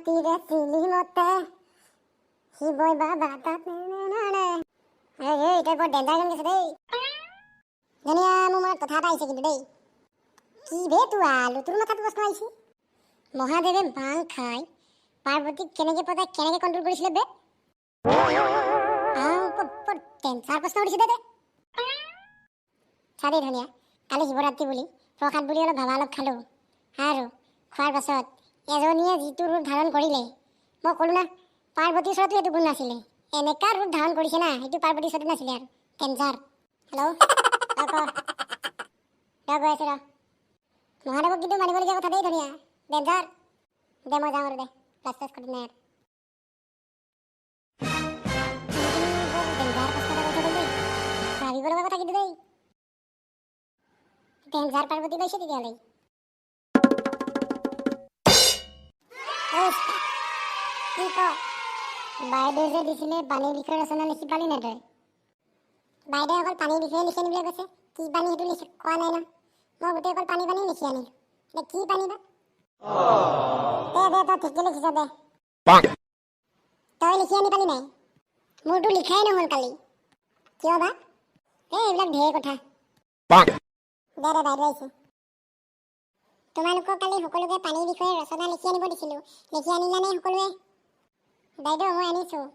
মাটিৰে চিলিমতে শিৱই বাবা তাত এতিয়া বৰ ডেঞ্জাৰ গান গাইছে দেই। ধুনীয়া মোৰ মনত কথা এটা আহিছে কিন্তু দেই। কি বে তোৰ লুতুৰ মাথাটো প্ৰশ্ন আহিছে। মহাদেৱে ভাং খাই পাৰ্বতীক কেনেকে পতাই কেনেকে কণ্ট্ৰল কৰিছিলে বে? ডেঞ্জাৰ প্ৰশ্ন সুধিছে দে। চাবি ধুনীয়া, কালি শিৱৰাত্ৰি বুলি প্ৰসাদ বুলি অলপ ভাবা অলপ খালোঁ আৰু খোৱাৰ পাছত এজনীয়ে যিটো ৰূপ ধাৰণ কৰিলে, মই ক'লো না পাৰ্বতীৰ ওচৰতো এইটো গুণ নাছিলে। এনেকা ৰূপ ধাৰণ কৰিছে না, সেইটো পাৰ্বতীৰ ওচৰতো নাছিলে আৰু ডেঞ্জাৰ। হেল্ল' গৈ আছে ৰ। মহাদেৱক কিন্তু মানিবলগীয়া কথা দেই ধুনীয়া, ডেঞ্জাৰ। দে মই যাওঁ আৰু দে, ক্লাছ চাছ কৰি নাই আৰু। ভাবিব লগা কথা কিন্তু দেই, ডেঞ্জাৰ পাৰ্বতী লৈছে তেতিয়াহ'লে। কি ক বাইদেউ যে দিছিলে পানীৰ বিষয়ে ৰচনা লিখি পালি নে তই? বাইদেৱে অকল পানীৰ বিষয়ে লিখি আনিবলৈ কৈছে, কি পানী সেইটো লিখি কোৱা নাই ন। মই গোটেই অকল পানী লিখি আনিলোঁ। দে কি পানী বা? দে তই ঠিকে লিখিছ দে। তই লিখি আনি পালি নাই? মোৰতো লিখাই নহ'ল কালি। কিয় বা? এইবিলাক ঢেৰ কথা। দে বাইদেউ আহিছে। তোমালোকক কালি সকলোকে পানীৰ বিষয়ে ৰচনা লিখি আনিব দিছিলোঁ, লিখি আনিলানে সকলোৱে? বাইদেউ মই আনিছোঁ।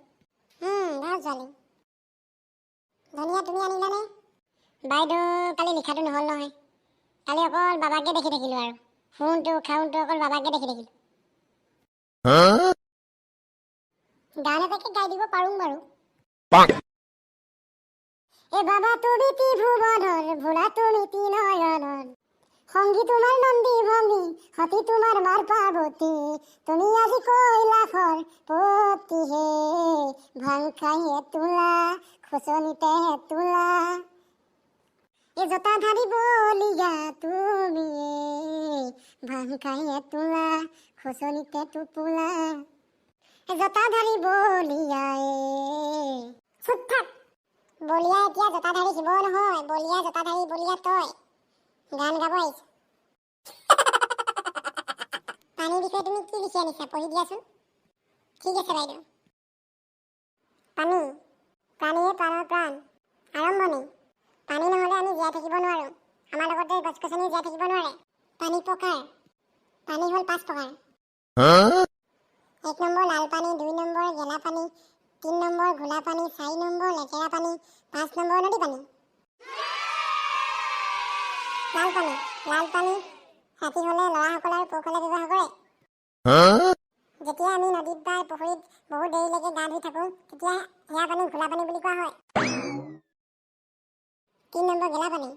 ভাল ছোৱালী। ধুনীয়া তুমি আনিলানে? বাইদেউ কালি লিখাটো নহ'ল নহয়। কালি অকল বাবাকে দেখি থাকিলোঁ আৰু শুওঁতো খাওঁতো অকল বাবাকে দেখি থাকিলোঁ। গান এটাকে গাই দিব পাৰোঁ বাৰু। এ বাবা তুমি ত্ৰিভুৱনৰ ভোলা তুমি নয়নৰ, সংগী তোমাৰ নন্দী ভঙ্গী সতী তোমাৰ মাৰ পাৰ্বতী, তুমি আজি কৈলাসৰ পতি হে ভাং খাইহে তোলা খুচনিতে তোলা, এ জটাধাৰী বলিয়া তুমি ভাং খাইহে তোলা খুচনিতে টোপোলা, জটাধাৰী বলিয়াই চুপ থাক। বলিয়া এতিয়া জটাধাৰী শিৱ নহয়, বলিয়া জটাধাৰী বলিয়া তই। গান গাব আহিছে। পানীৰ বিষয়ে তুমি কি লিখি আনিছা পঢ়ি দিয়াচোন। ঠিক আছে বাইদেউ। পানী, পানীয়ে প্ৰাণৰ প্ৰাণ। আৰম্ভণি, পানী নহ'লে আমি জীয়াই থাকিব নোৱাৰোঁ। আমাৰ লগতে গছ গছনি জীয়াই থাকিব নোৱাৰে। পানী প্ৰকাৰ, পানী হ'ল 5 প্ৰকাৰ। 1 নম্বৰ লাল পানী, 2 নম্বৰ গেলা পানী, 3 নম্বৰ ঘোলা পানী, 4 নম্বৰ লেতেৰা পানী, 5 নম্বৰ নদী পানী। লাল পানী, লাল পানী ৰাতি হ'লে ল'ৰাসকলে আৰু পুৰুষসকলে ব্যৱহাৰ কৰে। যেতিয়া আমি নদীত বা পুখুৰীত বহুত দেৰিলৈকে গা ধুই থাকোঁ, তেতিয়া সেয়া পানী ঘোলা পানী বুলি কোৱা হয়। 3 নম্বৰ গেলা পানী,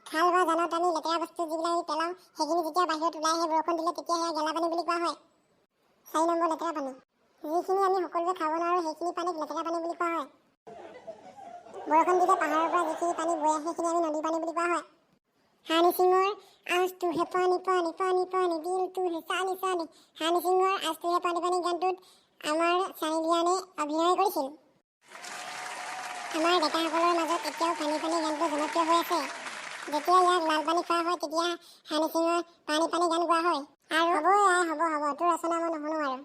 খাল বা জানত আমি লেতেৰা বস্তু যিবিলাক আমি পেলাওঁ, সেইখিনি যেতিয়া বাহিৰত ওলাই আহে বৰষুণ দিলে, তেতিয়া সেয়া গেলা পানী বুলি কোৱা হয়। 4 নম্বৰ লেতেৰা পানী, যিখিনি আমি সকলোৱে খাব নোৱাৰোঁ, সেইখিনি পানীক লেতেৰা পানী বুলি কোৱা হয়। বৰষুণ দিলে পাহাৰৰ পৰা যিখিনি পানী বৈ আহে, সেইখিনি আমি নদী পানী বুলি কোৱা হয়। হানি সিঙৰ আজটোহে পানী পানী পানী পানী দিলটোহে চানি চানি, হানি সিঙৰ আজটোহে পানী পানী গানটোত আমাৰ চানি লিয়নে অভিনয় কৰিছিল। আমাৰ ডেকাসকলৰ মাজত এতিয়াও পানী পানী গানটো জনপ্ৰিয় হৈ আছে। যেতিয়া ইয়াক লাল পানী খোৱা হয়, তেতিয়া হানি সিঙৰ পানী পানী গান গোৱা হয়। আৰু হ'ব তোৰ ৰচনা মই নুশুনো আৰু।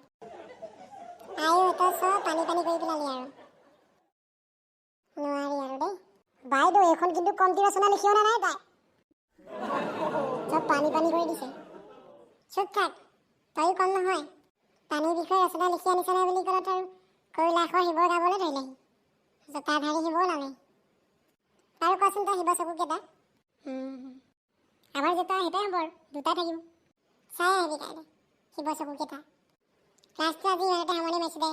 তই চব পানী পানী কৰি পেলালি আৰু নোৱাৰি আৰু দেই। বাইদেউ এইখন কিন্তু কমটি ৰচনা লিখি অনা নাই তাই, চব পানী পানী কৰি দিছে। চুপ থাক, তয়ো কম নহয়। পানীৰ বিষয়ে ৰচনা লিখি আনিছানে বুলি ক'লত আৰু কৈলাসৰ শিৱ গাবলৈ ধৰিলেহি, জটাধাৰী শিৱ নামে। আৰু কচোন তই শিৱ চকু কেইটা? আমাৰ জোতা সেইটাই হ'ব আৰু 2টা থাকিব। চাই আহিবি কাইলৈ শিৱ চকু কেইটা। ক্লাছটো আজি ইমানতে সামৰণি মাৰিছোঁ দে।